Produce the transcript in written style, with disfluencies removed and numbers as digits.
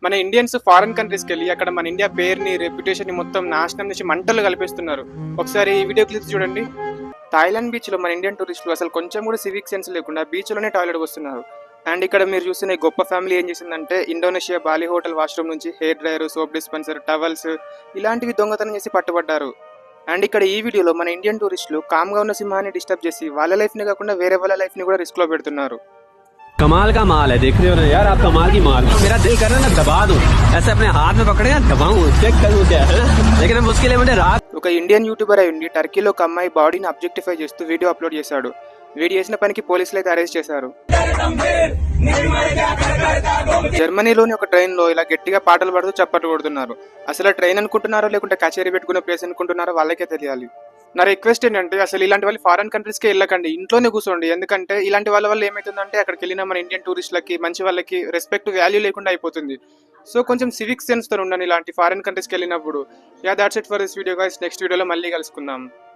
మన Indians foreign కంట్రీస్కి వెళ్ళి అక్కడ మన ఇండియా పేరుని రెప్యుటేషన్ని మొత్తం నాశనం చేసి మంటలు కలిపిస్తున్నారు. ఒకసారి ఈ వీడియో క్లిప్స్ చూడండి. థాయిలాండ్ బీచ్లో మన ఇండియన్ టూరిస్టులు అసలు కొంచెం కూడా సివిక్ సెన్స్ లేకుండా బీచ్లోనే టాయిలెట్ వస్తున్నారు. అండ్ ఇక్కడ మీరు చూస్తున్న ఈ గొప్ప ఫ్యామిలీ ఏం చేసిందంటే ఇండోనేషియా బాలి హోటల్ వాష్రూమ్ నుంచి hair dryer, soap dispenser, towels ఇలాంటివి దొంగతనం చేసి పట్టుబడ్డారు. అండ్ ఇక్కడ ఈ వీడియోలో మన ఇండియన్ టూరిస్టులు కామ్గా ఉన్న సింహాన్ని డిస్టర్బ్ చేసి వాళ్ళ లైఫ్ని కాకుండా వేరే వాళ్ళ లైఫ్ని కూడా రిస్క్లో పెడుతున్నారు. कमाल का माल है, देख रहे हो ना यार आप, कमाल की माल। मेरा दिल कर रहा है ना दबा दूं, ऐसे अपने हाथ में पकड़े दबाऊं, चेक करूं क्या है, लेकिन अब उसके लिए मुझे रात। ఒక ఇండియన్ యూట్యూబర్ అయి ఉండి టర్కీలో ఒక అమ్మాయి బాడీని అబ్జెక్టిఫై చేస్తూ వీడియో అప్లోడ్ చేశాడు. వీడియో చేసిన పనికి పోలీసులు అయితే అరెస్ట్ చేశారు. జర్మనీలోని ఒక ట్రైన్ లో ఇలా గట్టిగా పాటలు పాడుతూ చప్పట్లు కొడుతున్నారు. అసలు ట్రైన్ అనుకుంటున్నారో లేకుంటే కచేరీ పెట్టుకునే ప్లేస్ అనుకుంటున్నారో వాళ్ళకే తెలియాలి. నా రిక్వెస్ట్ ఏంటంటే అసలు ఇలాంటి వాళ్ళు ఫారెన్ కంట్రీస్కి వెళ్ళకండి, ఇంట్లోనే కూర్చోండి. ఎందుకంటే ఇలాంటి వాళ్ళ వల్ల ఏమవుతుందంటే అక్కడికి వెళ్ళిన మన ఇండియన్ టూరిస్టులకి మంచి వాళ్ళకి రెస్పెక్ట్ వాల్యూ లేకుండా అయిపోతుంది. సో కొంచెం సివిక్ సెన్స్ తో ఉండండి ఇలాంటి ఫారెన్ కంట్రీస్కి వెళ్ళినప్పుడు. Yeah that's it for this video guys. Next వీడియోలో మళ్ళీ కలుసుకుందాం.